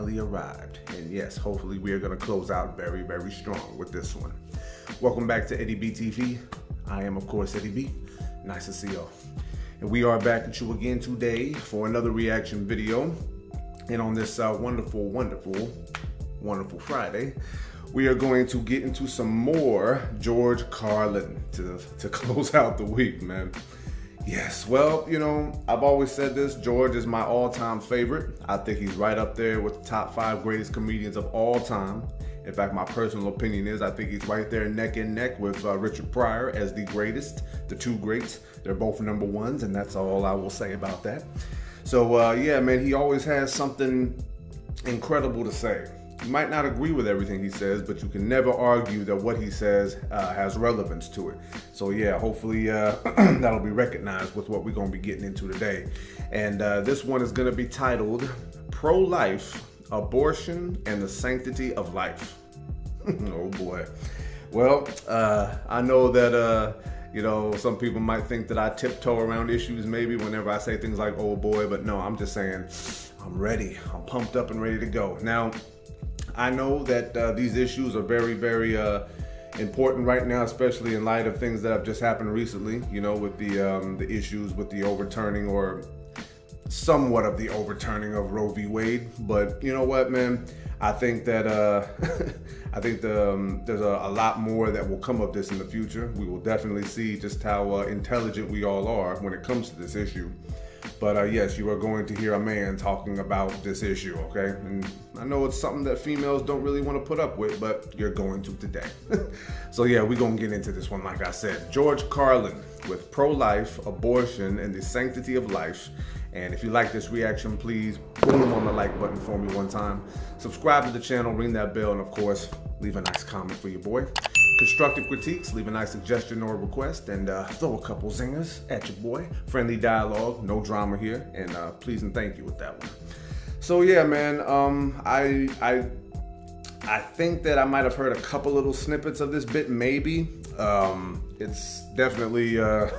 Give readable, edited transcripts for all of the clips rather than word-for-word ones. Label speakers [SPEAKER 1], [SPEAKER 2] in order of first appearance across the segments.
[SPEAKER 1] finally arrived. And yes, hopefully we are going to close out very, very strong with this one. Welcome back to Eddie B TV. I am, of course, Eddie B. Nice to see y'all. And we are back at you again today for another reaction video. And on this wonderful, wonderful, wonderful Friday, we are going to get into some more George Carlin to close out the week, man. Yes, well, you know, I've always said this, George is my all-time favorite. I think he's right up there with the top 5 greatest comedians of all time. In fact, my personal opinion is I think he's right there neck and neck with Richard Pryor as the greatest, the two greats. They're both number ones, and that's all I will say about that. So, yeah, man, he always has something incredible to say. You might not agree with everything he says, but you can never argue that what he says has relevance to it. So yeah, hopefully that'll be recognized with what we're going to be getting into today. And this one is going to be titled Pro-Life, Abortion, and the Sanctity of Life. Oh boy. Well, I know that, you know, some people might think that I tiptoe around issues maybe whenever I say things like, oh boy, but no, I'm just saying I'm ready. I'm pumped up and ready to go. Now, I know that these issues are very, very important right now, especially in light of things that have just happened recently, you know, with the issues with the overturning or somewhat of the overturning of Roe v. Wade. But you know what, man? I think that there's a lot more that will come of this in the future. We will definitely see just how intelligent we all are when it comes to this issue. But yes, you are going to hear a man talking about this issue, okay? And I know it's something that females don't really want to put up with, but you're going to today. So yeah, we're going to get into this one, like I said. George Carlin with Pro-Life, Abortion, and the Sanctity of Life. And if you like this reaction, please boom on the like button for me one time. Subscribe to the channel, ring that bell, and of course, leave a nice comment for your boy. Constructive critiques, leave a nice suggestion or request, and throw a couple zingers at your boy. Friendly dialogue, no drama here, and please and thank you with that one. So yeah, man, I think that I might have heard a couple little snippets of this bit, maybe. It's definitely a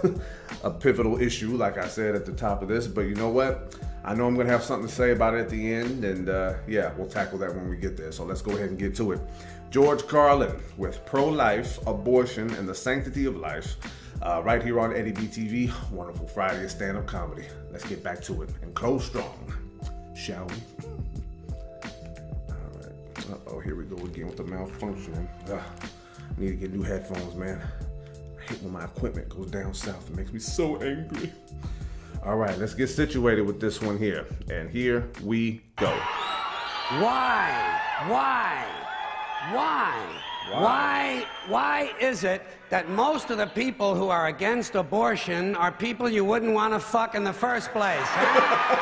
[SPEAKER 1] pivotal issue, like I said at the top of this, but you know what? I know I'm gonna have something to say about it at the end, and yeah, we'll tackle that when we get there. So let's go ahead and get to it. George Carlin with Pro-Life, Abortion, and the Sanctity of Life, right here on Eddie B TV. Wonderful Friday of stand-up comedy. Let's get back to it and close strong, shall we? All right. Uh-oh, here we go again with the malfunctioning. I need to get new headphones, man. I hate when my equipment goes down south. It makes me so angry. All right, let's get situated with this one here. And here we go.
[SPEAKER 2] Why is it that most of the people who are against abortion are people you wouldn't want to fuck in the first place? Huh?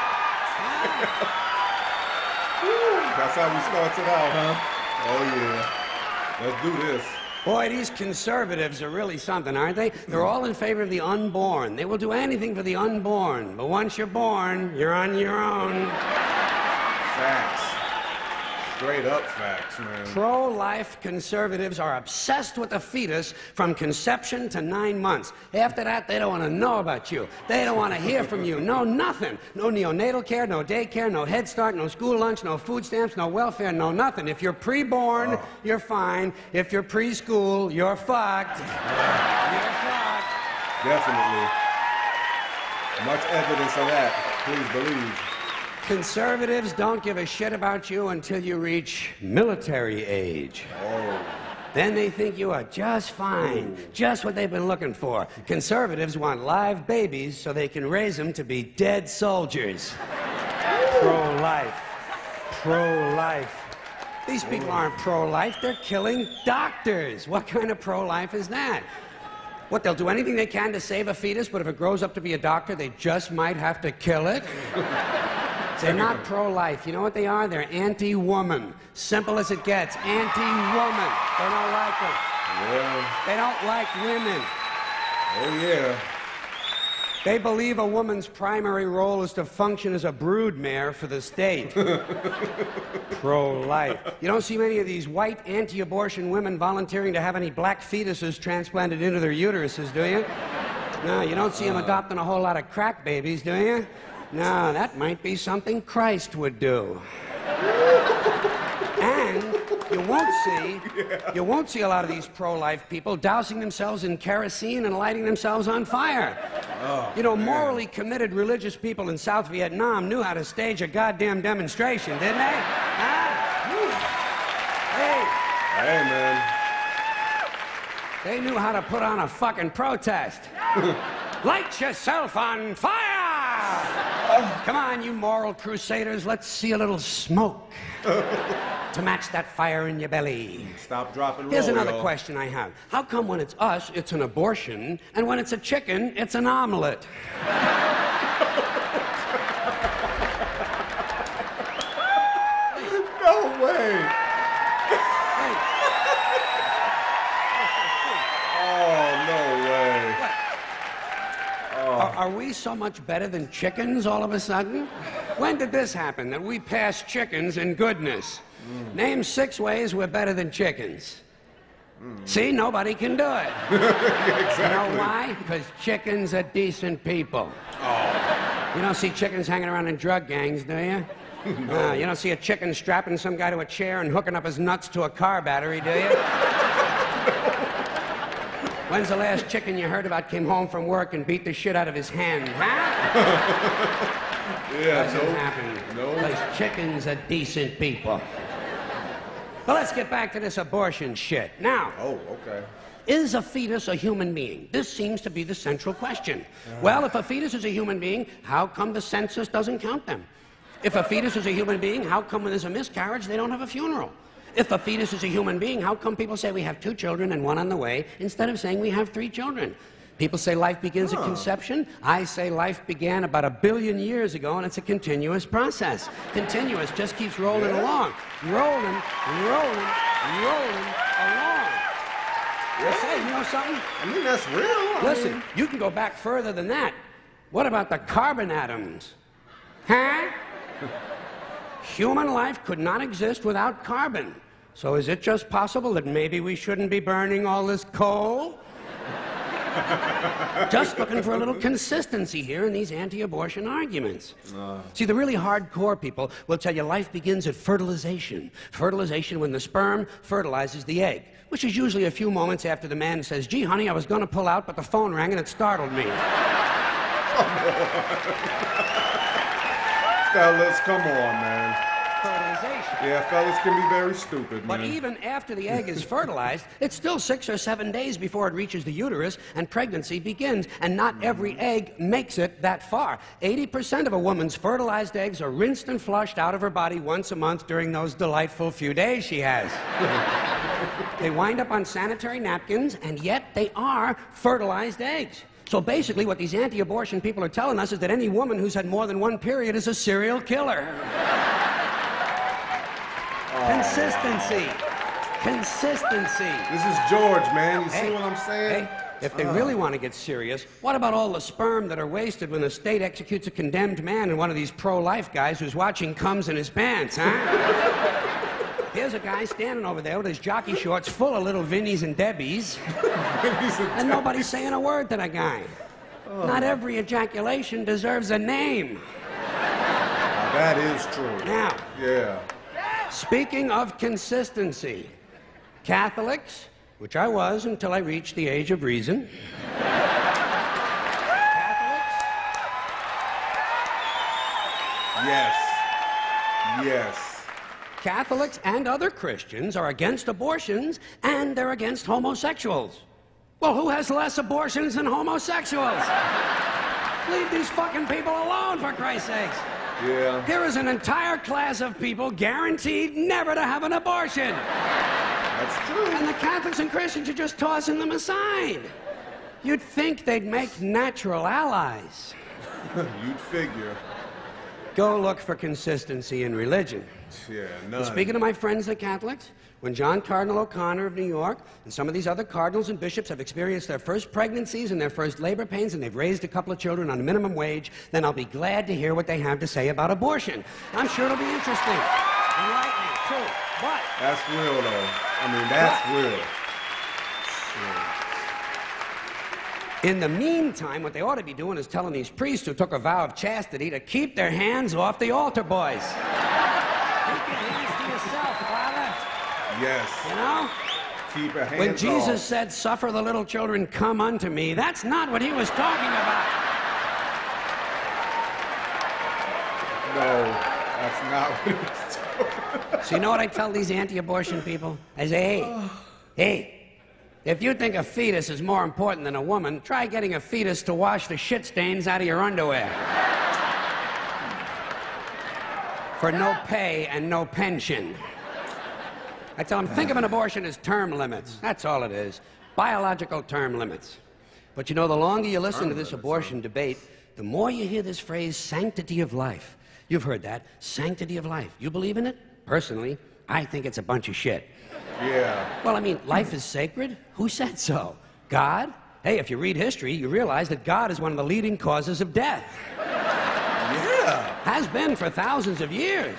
[SPEAKER 1] That's how we started out, huh? Oh yeah. Let's do this.
[SPEAKER 2] Boy, these conservatives are really something, aren't they? They're all in favor of the unborn. They will do anything for the unborn. But once you're born, you're on your own.
[SPEAKER 1] Facts. Straight up facts, man.
[SPEAKER 2] Pro-life conservatives are obsessed with the fetus from conception to 9 months. After that, they don't want to know about you. They don't want to hear from you. No, nothing. No neonatal care, no daycare, no Head Start, no school lunch, no food stamps, no welfare, no nothing. If you're pre-born, you're fine. If you're preschool, you're fucked. You're fucked.
[SPEAKER 1] Definitely. Much evidence of that, please believe.
[SPEAKER 2] Conservatives don't give a shit about you until you reach military age.
[SPEAKER 1] Oh.
[SPEAKER 2] Then they think you are just fine, just what they've been looking for. Conservatives want live babies so they can raise them to be dead soldiers. Pro-life. Pro-life. These people aren't pro-life, they're killing doctors. What kind of pro-life is that? What, they'll do anything they can to save a fetus, but if it grows up to be a doctor, they just might have to kill it? They're not pro-life. You know what they are? They're anti-woman. Simple as it gets. Anti-woman. They don't like them.
[SPEAKER 1] Yeah.
[SPEAKER 2] They don't like women.
[SPEAKER 1] Oh, yeah.
[SPEAKER 2] They believe a woman's primary role is to function as a broodmare for the state. Pro-life. You don't see many of these white anti-abortion women volunteering to have any black fetuses transplanted into their uteruses, do you? No, you don't see them adopting a whole lot of crack babies, do you? No, that might be something Christ would do. you won't see a lot of these pro-life people dousing themselves in kerosene and lighting themselves on fire.
[SPEAKER 1] Oh,
[SPEAKER 2] you know, morally committed religious people in South Vietnam knew how to stage a goddamn demonstration, didn't they? Huh?
[SPEAKER 1] Hey, man.
[SPEAKER 2] They knew how to put on a fucking protest. Light yourself on fire! Come on, you moral crusaders, let's see a little smoke to match that fire in your belly.
[SPEAKER 1] Stop, drop, and roll.
[SPEAKER 2] Here's another question I have. How come when it's us, it's an abortion, and when it's a chicken, it's an omelet?
[SPEAKER 1] No way! Oh, no way.
[SPEAKER 2] Are we so much better than chickens all of a sudden? When did this happen, that we passed chickens in goodness? Name 6 ways we're better than chickens. See, nobody can do it.
[SPEAKER 1] Exactly.
[SPEAKER 2] You know why? Because chickens are decent people.
[SPEAKER 1] Oh.
[SPEAKER 2] You don't see chickens hanging around in drug gangs, do you? No. You don't see a chicken strapping some guy to a chair and hooking up his nuts to a car battery, do you? When's the last chicken you heard about came home from work and beat the shit out of his hen, huh?
[SPEAKER 1] Yeah,
[SPEAKER 2] Doesn't happen.
[SPEAKER 1] No.
[SPEAKER 2] Because chickens are decent people. But let's get back to this abortion shit. Now,
[SPEAKER 1] Oh, okay.
[SPEAKER 2] is a fetus a human being? This seems to be the central question. Well, if a fetus is a human being, how come the census doesn't count them? If a fetus is a human being, how come when there's a miscarriage, they don't have a funeral? If a fetus is a human being, how come people say we have 2 children and 1 on the way instead of saying we have 3 children? People say life begins at conception. I say life began about 1 billion years ago, and it's a continuous process. Continuous, just keeps rolling along. Rolling along.
[SPEAKER 1] Yeah.
[SPEAKER 2] Say, you know something?
[SPEAKER 1] I mean, that's real.
[SPEAKER 2] Listen, you can go back further than that. What about the carbon atoms? Huh? Human life could not exist without carbon. So is it just possible that maybe we shouldn't be burning all this coal? Just looking for a little consistency here in these anti-abortion arguments. See, the really hardcore people will tell you life begins at fertilization. Fertilization when the sperm fertilizes the egg, which is usually a few moments after the man says, gee, honey, I was going to pull out, but the phone rang and it startled me.
[SPEAKER 1] Fellas, come on, man.
[SPEAKER 2] Fertilization.
[SPEAKER 1] Yeah, fellas can be very stupid, man.
[SPEAKER 2] But even after the egg is fertilized, it's still 6 or 7 days before it reaches the uterus and pregnancy begins, and not every egg makes it that far. 80% of a woman's fertilized eggs are rinsed and flushed out of her body once a month during those delightful few days she has. They wind up on sanitary napkins, and yet they are fertilized eggs. So basically what these anti-abortion people are telling us is that any woman who's had more than 1 period is a serial killer. Consistency. Consistency.
[SPEAKER 1] This is George, man. You see what I'm saying?
[SPEAKER 2] Hey, if they really want to get serious, what about all the sperm that are wasted when the state executes a condemned man and one of these pro-life guys who's watching comes in his pants, huh? Here's a guy standing over there with his jockey shorts full of little Vinnies and Debbies, and nobody's saying a word to that guy. Not every ejaculation deserves a name.
[SPEAKER 1] That is true.
[SPEAKER 2] Now,
[SPEAKER 1] Yeah.
[SPEAKER 2] speaking of consistency, Catholics, which I was until I reached the age of reason. Catholics?
[SPEAKER 1] Yes. Yes.
[SPEAKER 2] Catholics and other Christians are against abortions, and they're against homosexuals. Well, who has less abortions than homosexuals? Leave these fucking people alone, for Christ's sakes.
[SPEAKER 1] Yeah.
[SPEAKER 2] There is an entire class of people guaranteed never to have an abortion.
[SPEAKER 1] That's true.
[SPEAKER 2] And the Catholics and Christians are just tossing them aside. You'd think they'd make natural allies.
[SPEAKER 1] You'd figure.
[SPEAKER 2] Go look for consistency in religion.
[SPEAKER 1] Yeah, none.
[SPEAKER 2] Speaking of my friends, the Catholics, when John Cardinal O'Connor of New York and some of these other cardinals and bishops have experienced their first pregnancies and their first labor pains and they've raised a couple of children on a minimum wage, then I'll be glad to hear what they have to say about abortion. I'm sure it'll be interesting. Enlightening, too. But
[SPEAKER 1] That's real, though. I mean, that's real.
[SPEAKER 2] in the meantime, what they ought to be doing is telling these priests who took a vow of chastity to keep their hands off the altar boys. Keep your hands to yourself, Father.
[SPEAKER 1] Yes.
[SPEAKER 2] You know?
[SPEAKER 1] Keep a hand
[SPEAKER 2] When Jesus
[SPEAKER 1] off.
[SPEAKER 2] said, "Suffer the little children, come unto me," that's not what he was talking about.
[SPEAKER 1] No, that's not what he was talking about.
[SPEAKER 2] So you know what I tell these anti-abortion people? I say, hey, if you think a fetus is more important than a woman, try getting a fetus to wash the shit stains out of your underwear. For no pay and no pension. I tell them, think of an abortion as term limits. That's all it is. Biological term limits. But you know, the longer you listen to this abortion debate, the more you hear this phrase, sanctity of life. You've heard that, sanctity of life. You believe in it? Personally, I think it's a bunch of shit.
[SPEAKER 1] Yeah.
[SPEAKER 2] Well, I mean, life is sacred? Who said so? God? Hey, if you read history, you realize that God is one of the leading causes of death.
[SPEAKER 1] Yeah.
[SPEAKER 2] Has been for thousands of years.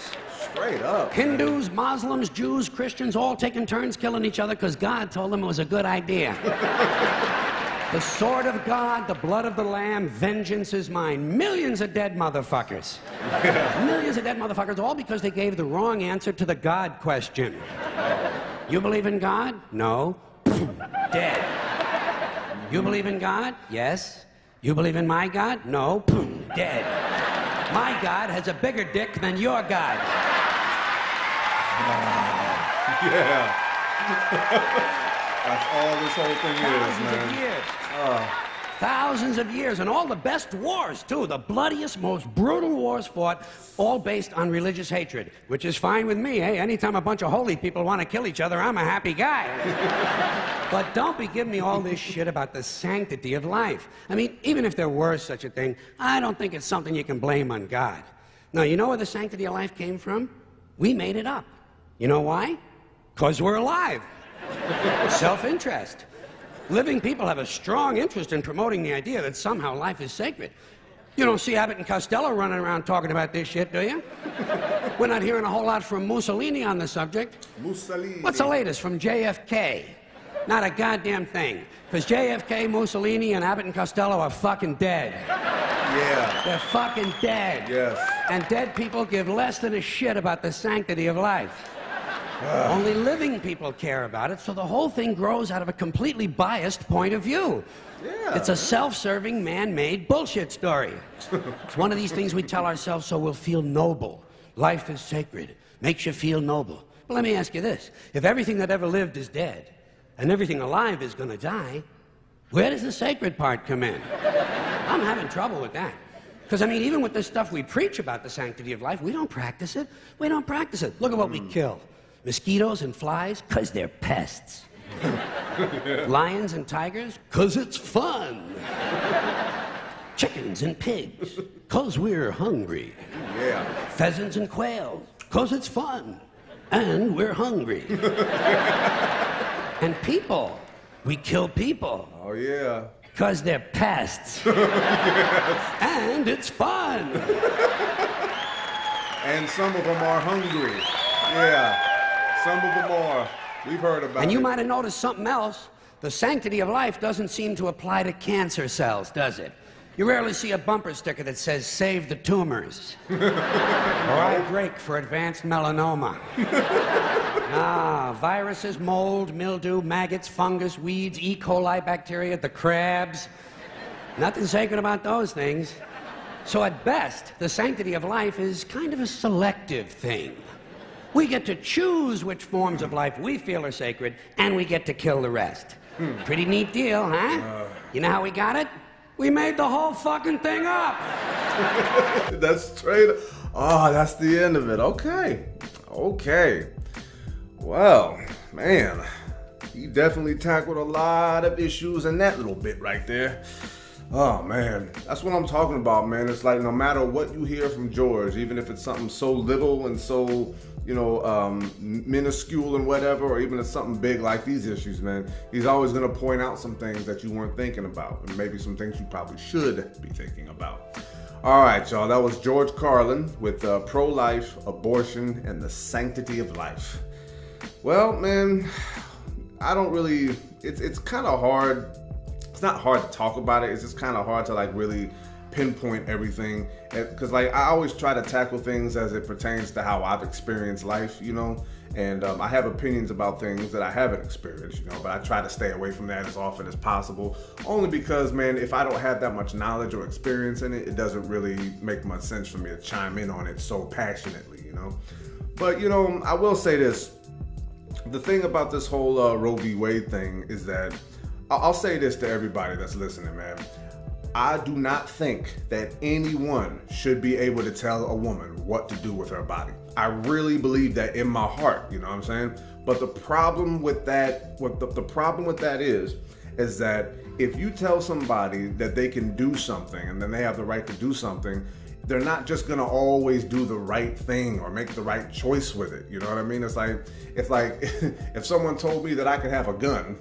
[SPEAKER 1] Straight up.
[SPEAKER 2] Hindus, Muslims, Jews, Christians, all taking turns killing each other because God told them it was a good idea. The sword of God, the blood of the Lamb, vengeance is mine. Millions of dead motherfuckers. Millions of dead motherfuckers, all because they gave the wrong answer to the God question. You believe in God? No. Dead. You believe in God? Yes. You believe in my God? No. Dead. My God has a bigger dick than your God.
[SPEAKER 1] Yeah. That's all this whole thing is, man.
[SPEAKER 2] Thousands of years. Thousands of years, and all the best wars, too. The bloodiest, most brutal wars fought, all based on religious hatred, which is fine with me. Hey, anytime a bunch of holy people want to kill each other, I'm a happy guy. But don't be giving me all this shit about the sanctity of life. I mean, even if there were such a thing, I don't think it's something you can blame on God. Now, you know where the sanctity of life came from? We made it up. You know why? Because we're alive. Self-interest. Living people have a strong interest in promoting the idea that somehow life is sacred. You don't see Abbott and Costello running around talking about this shit, do you? We're not hearing a whole lot from Mussolini on the subject.
[SPEAKER 1] Mussolini.
[SPEAKER 2] What's the latest from JFK? Not a goddamn thing. Because JFK, Mussolini, and Abbott and Costello are fucking dead.
[SPEAKER 1] Yeah.
[SPEAKER 2] They're fucking dead.
[SPEAKER 1] Yes.
[SPEAKER 2] And dead people give less than a shit about the sanctity of life. Only living people care about it, so the whole thing grows out of a completely biased point of view.
[SPEAKER 1] Yeah.
[SPEAKER 2] It's a self-serving, man-made bullshit story. It's one of these things we tell ourselves so we'll feel noble. Life is sacred. Makes you feel noble. But let me ask you this. If everything that ever lived is dead, and everything alive is gonna die, where does the sacred part come in? I'm having trouble with that. Because, I mean, even with this stuff we preach about the sanctity of life, we don't practice it. We don't practice it. Look at what we kill. Mosquitoes and flies, because they're pests. Lions and tigers, because it's fun. Chickens and pigs, because we're hungry.
[SPEAKER 1] Yeah.
[SPEAKER 2] Pheasants and quails, because it's fun. And we're hungry. And people, we kill people.
[SPEAKER 1] Oh, yeah.
[SPEAKER 2] Because they're pests. And it's fun.
[SPEAKER 1] And some of them are hungry. Yeah. Some of them are. We've heard about it.
[SPEAKER 2] And you might have noticed something else. The sanctity of life doesn't seem to apply to cancer cells, does it? You rarely see a bumper sticker that says, "Save the tumors." Or "I break for advanced melanoma." Viruses, mold, mildew, maggots, fungus, weeds, E. coli bacteria, the crabs. Nothing sacred about those things. So at best, the sanctity of life is kind of a selective thing. We get to choose which forms of life we feel are sacred, and we get to kill the rest. Pretty neat deal, huh? You know how we got it? We made the whole fucking thing up.
[SPEAKER 1] That's straight. Oh, that's the end of it. Okay. Okay. Well, man, he definitely tackled a lot of issues in that little bit right there. Oh, man, that's what I'm talking about, man. It's like no matter what you hear from George, even if it's something so little and so, you know, minuscule and whatever, or even if it's something big like these issues, man, he's always going to point out some things that you weren't thinking about, and maybe some things you probably should be thinking about. All right, y'all, that was George Carlin with pro-life, abortion, and the sanctity of life. Well, man, I don't really, it's kind of hard. It's not hard to talk about it. It's just kind of hard to like really pinpoint everything, because like I always try to tackle things as it pertains to how I've experienced life, you know. And I have opinions about things that I haven't experienced, you know, but I try to stay away from that as often as possible, only because, man, if I don't have that much knowledge or experience in it, it doesn't really make much sense for me to chime in on it so passionately, you know. But, you know, I will say this. The thing about this whole Roe v. Wade thing is that, I'll say this to everybody that's listening, man. I do not think that anyone should be able to tell a woman what to do with her body. I really believe that in my heart, you know what I'm saying? But the problem with that, the problem with that is that if you tell somebody that they can do something and then they have the right to do something, they're not just gonna always do the right thing or make the right choice with it. You know what I mean? It's like if someone told me that I could have a gun,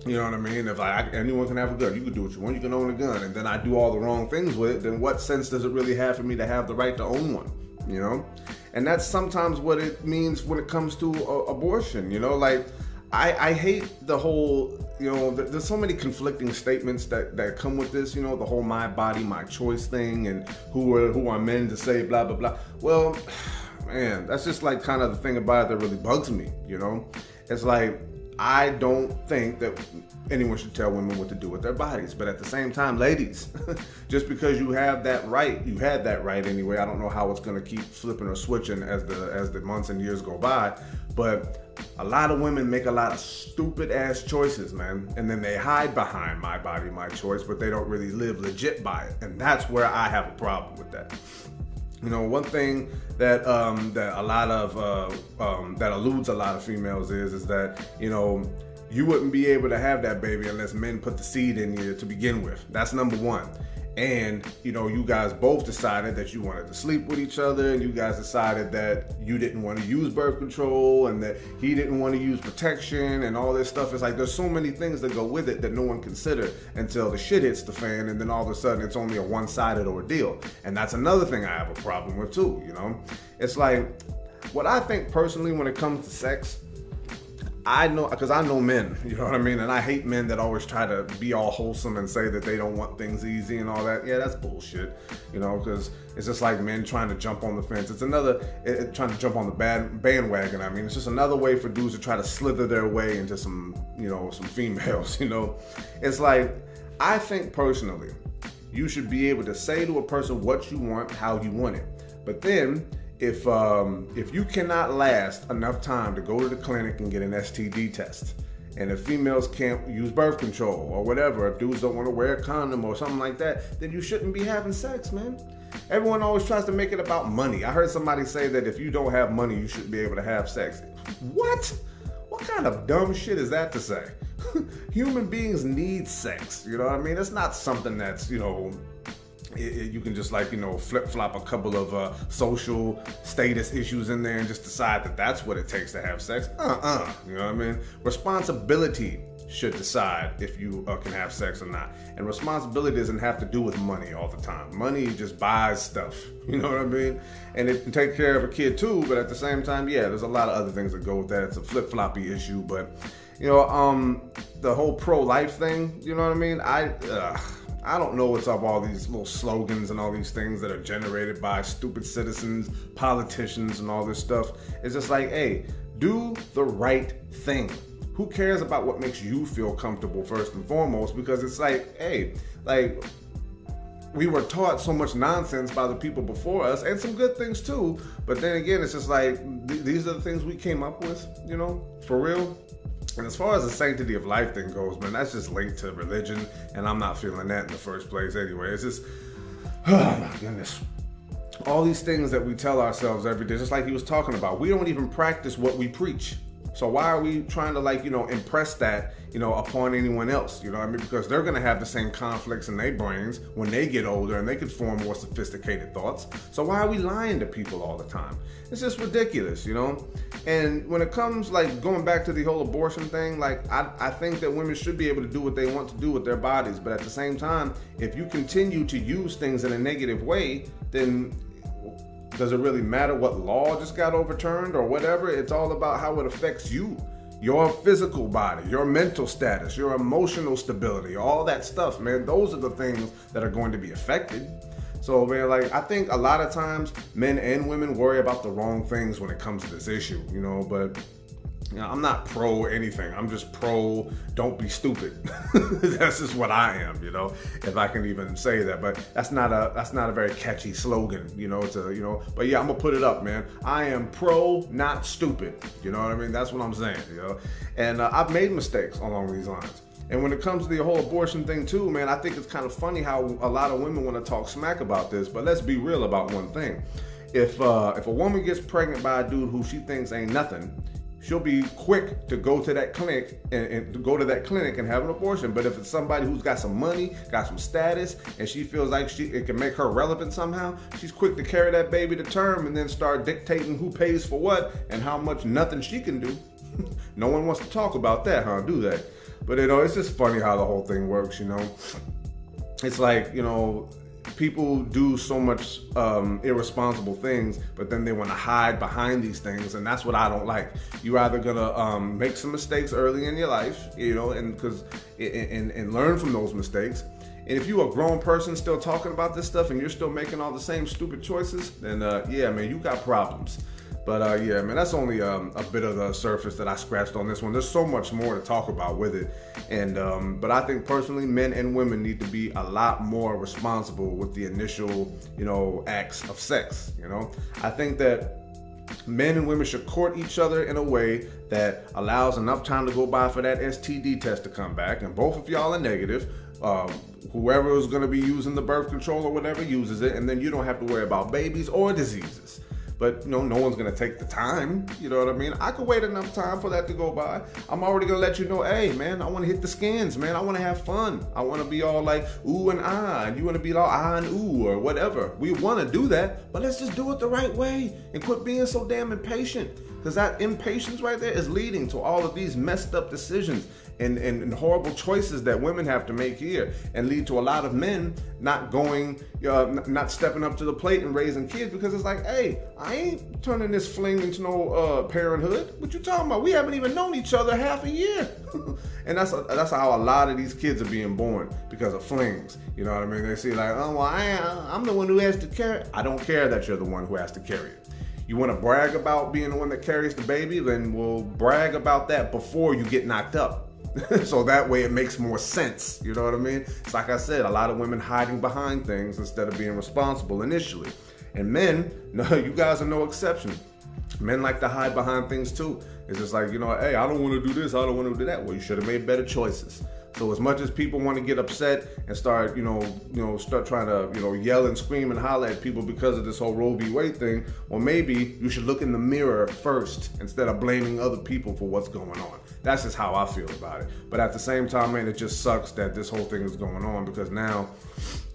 [SPEAKER 1] you know what I mean? If anyone can have a gun, you can do what you want, you can own a gun, and then I do all the wrong things with it, then what sense does it really have for me to have the right to own one, you know? And that's sometimes what it means when it comes to abortion, you know? Like, I hate the whole, you know, there's so many conflicting statements that come with this, you know, the whole my body, my choice thing, and who are men to say blah, blah, blah. Well, man, that's just like kind of the thing about it that really bugs me, you know? It's like, I don't think that anyone should tell women what to do with their bodies. But at the same time, ladies, just because you have that right, you had that right anyway. I don't know how it's going to keep flipping or switching as the months and years go by. But a lot of women make a lot of stupid ass choices, man. And then they hide behind my body, my choice, but they don't really live legit by it. And that's where I have a problem with that. You know, one thing that that a lot of that eludes a lot of females is that, you know, you wouldn't be able to have that baby unless men put the seed in you to begin with. That's number one. And, you know, you guys both decided that you wanted to sleep with each other, and you guys decided that you didn't want to use birth control and that he didn't want to use protection and all this stuff. It's like there's so many things that go with it that no one considered until the shit hits the fan, and then all of a sudden it's only a one-sided ordeal. And that's another thing I have a problem with too, you know? It's like, what I think personally when it comes to sex, I know, because I know men, you know what I mean? And I hate men that always try to be all wholesome and say that they don't want things easy and all that. Yeah, that's bullshit, you know, because it's just like men trying to jump on the fence. It's trying to jump on the bandwagon. I mean, it's just another way for dudes to try to slither their way into some, you know, some females, you know? It's like, I think personally, you should be able to say to a person what you want, how you want it. But then, if you cannot last enough time to go to the clinic and get an STD test, and if females can't use birth control or whatever, if dudes don't want to wear a condom or something like that, then you shouldn't be having sex, man. Everyone always tries to make it about money. I heard somebody say that if you don't have money, you shouldn't be able to have sex. What? What kind of dumb shit is that to say? Human beings need sex, you know what I mean? It's not something that's, you know, you can just, like, you know, flip-flop a couple of social status issues in there and just decide that that's what it takes to have sex. You know what I mean? Responsibility should decide if you can have sex or not. And responsibility doesn't have to do with money all the time. Money just buys stuff, you know what I mean? And it can take care of a kid too, but at the same time, yeah, there's a lot of other things that go with that. It's a flip-floppy issue, but, you know, the whole pro-life thing, you know what I mean? I don't know what's up all these little slogans and all these things that are generated by stupid citizens, politicians, and all this stuff. It's just like, hey, do the right thing. Who cares about what makes you feel comfortable first and foremost? Because it's like, hey, like, we were taught so much nonsense by the people before us, and some good things too. But then again, it's just like, these are the things we came up with, you know, for real. And as far as the sanctity of life thing goes, man, that's just linked to religion, and I'm not feeling that in the first place anyway. It's just, oh my goodness. All these things that we tell ourselves every day, just like he was talking about, we don't even practice what we preach. So why are we trying to, like, you know, impress that, you know, upon anyone else? You know what I mean? Because they're going to have the same conflicts in their brains when they get older, and they could form more sophisticated thoughts. So why are we lying to people all the time? It's just ridiculous, you know? And when it comes, like, going back to the whole abortion thing, like, I think that women should be able to do what they want to do with their bodies. But at the same time, if you continue to use things in a negative way, then does it really matter what law just got overturned or whatever? It's all about how it affects you. your physical body, your mental status, your emotional stability, all that stuff, man. Those are the things that are going to be affected. So, man, like, I think a lot of times men and women worry about the wrong things when it comes to this issue, you know, but you know, I'm not pro anything. I'm just pro don't be stupid. That's just what I am, you know, if I can even say that. But that's not a very catchy slogan, you know, but yeah, I'm gonna put it up, man. I am pro not stupid. You know what I mean? That's what I'm saying, you know. And I've made mistakes along these lines. And when it comes to the whole abortion thing too, man, I think it's kind of funny how a lot of women want to talk smack about this, but let's be real about one thing. If a woman gets pregnant by a dude who she thinks ain't nothing, she'll be quick to go to that clinic and to go to that clinic and have an abortion. But if it's somebody who's got some money, got some status, and she feels like it can make her relevant somehow, she's quick to carry that baby to term and then start dictating who pays for what and how much nothing she can do. No one wants to talk about that, huh? Do they? But, you know, it's just funny how the whole thing works, you know. It's like, you know, people do so much irresponsible things, but then they want to hide behind these things, and that's what I don't like. You're either gonna make some mistakes early in your life, you know, and learn from those mistakes. And if you're a grown person still talking about this stuff and you're still making all the same stupid choices, then yeah, man, you got problems. But yeah, man, that's only a bit of the surface that I scratched on this one. There's so much more to talk about with it. And but I think personally, men and women need to be a lot more responsible with the initial, you know, acts of sex. You know, I think that men and women should court each other in a way that allows enough time to go by for that STD test to come back. And both of y'all are negative. Whoever is going to be using the birth control or whatever uses it. And then you don't have to worry about babies or diseases. But, you know, no one's going to take the time, you know what I mean? I could wait enough time for that to go by. I'm already going to let you know, hey, man, I want to hit the scans, man. I want to have fun. I want to be all like, ooh and ah, and you want to be all ah and ooh or whatever. We want to do that, but let's just do it the right way and quit being so damn impatient. Because that impatience right there is leading to all of these messed up decisions and horrible choices that women have to make here, and lead to a lot of men not going, not stepping up to the plate and raising kids, because it's like, hey, I ain't turning this fling into no parenthood. What you talking about? We haven't even known each other half a year. And that's how a lot of these kids are being born, because of flings. You know what I mean? They see like, oh, well, I'm the one who has to carry it. I don't care that you're the one who has to carry it. You want to brag about being the one that carries the baby, then we'll brag about that before you get knocked up. So that way it makes more sense. You know what I mean? It's like I said, a lot of women hiding behind things instead of being responsible initially. And men, no, you guys are no exception. Men like to hide behind things too. It's just like, you know, hey, I don't want to do this, I don't want to do that. Well, you should have made better choices. So as much as people want to get upset and start, start trying to, yell and scream and holler at people because of this whole Roe v. Wade thing, well, maybe you should look in the mirror first instead of blaming other people for what's going on. That's just how I feel about it. But at the same time, man, it just sucks that this whole thing is going on, because now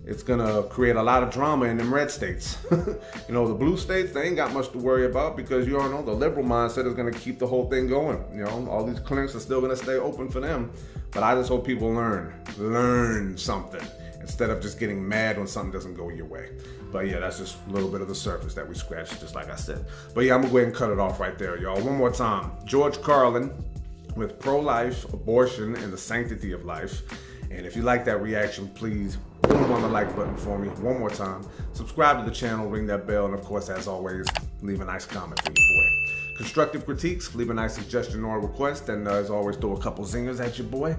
[SPEAKER 1] it's gonna create a lot of drama in them red states. The blue states, they ain't got much to worry about, because you all know the liberal mindset is gonna keep the whole thing going. All these clinics are still gonna stay open for them. But I just hope people learn something instead of just getting mad when something doesn't go your way. But yeah, that's just a little bit of the surface that we scratched, just like I said. But yeah, I'm gonna go ahead and cut it off right there, y'all. One more time. George Carlin with pro-life, abortion, and the sanctity of life. And if you like that reaction, please boom on the like button for me one more time. Subscribe to the channel, ring that bell, and of course, as always, leave a nice comment for your boy. Constructive critiques, leave a nice suggestion or a request, and as always, throw a couple zingers at your boy.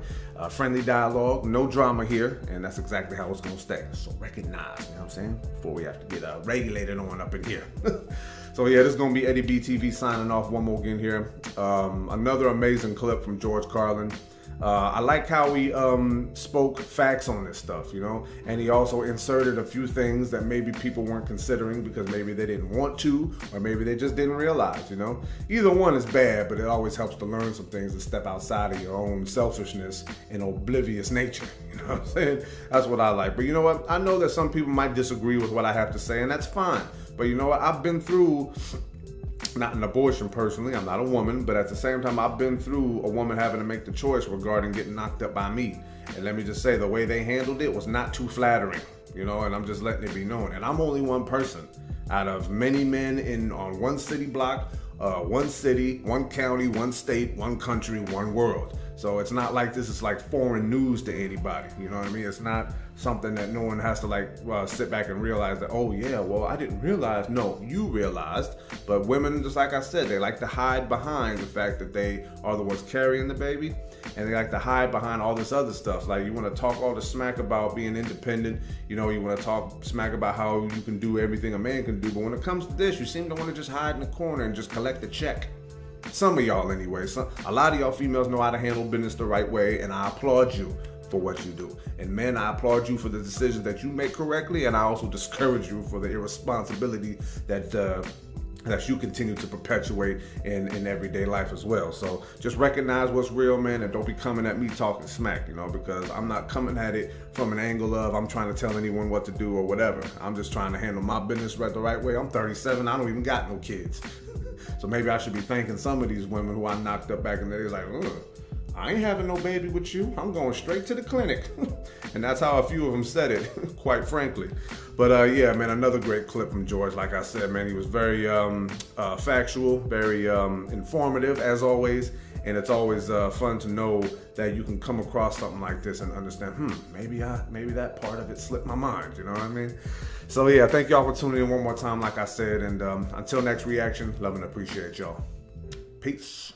[SPEAKER 1] Friendly dialogue, no drama here, and that's exactly how it's gonna stay. So recognize, you know what I'm saying? Before we have to get regulated on up in here. So yeah, this is gonna be Eddie B TV signing off one more again here. Another amazing clip from George Carlin. I like how he spoke facts on this stuff, and he also inserted a few things that maybe people weren't considering because maybe they didn't want to, or maybe they just didn't realize, Either one is bad, but it always helps to learn some things and step outside of your own selfishness and oblivious nature, you know what I'm saying? That's what I like. But you know what? I know that some people might disagree with what I have to say, and that's fine. But you know what? I've been through, not an abortion personally, I'm not a woman, but at the same time, I've been through a woman having to make the choice regarding getting knocked up by me. And let me just say, the way they handled it was not too flattering, and I'm just letting it be known. And I'm only one person out of many men on one city block one city, one county, one state, one country, one world. So it's not like this is like foreign news to anybody. You know what I mean? It's not something that no one has to like sit back and realize that, oh yeah, well, I didn't realize. No, you realized. But women, just like I said, they like to hide behind the fact that they are the ones carrying the baby. And they like to hide behind all this other stuff. Like, you want to talk all the smack about being independent. You know, you want to talk smack about how you can do everything a man can do. But when it comes to this, you seem to want to just hide in the corner and just collect the check. Some of y'all anyway. A lot of y'all females know how to handle business the right way, and I applaud you for what you do. And men, I applaud you for the decisions that you make correctly, and I also discourage you for the irresponsibility that you continue to perpetuate in everyday life as well. So just recognize what's real, man, and don't be coming at me talking smack, you know, because I'm not coming at it from an angle of I'm trying to tell anyone what to do or whatever. I'm just trying to handle my business the right way. I'm 37, I don't even got no kids. So maybe I should be thanking some of these women who I knocked up back in the day. Like, I ain't having no baby with you. I'm going straight to the clinic. And that's how a few of them said it, quite frankly. But yeah, man, another great clip from George. Like I said, man, he was very factual, very informative, as always. And it's always fun to know that you can come across something like this and understand, maybe that part of it slipped my mind, you know what I mean? So yeah, thank y'all for tuning in one more time, like I said. And until next reaction, love and appreciate y'all. Peace.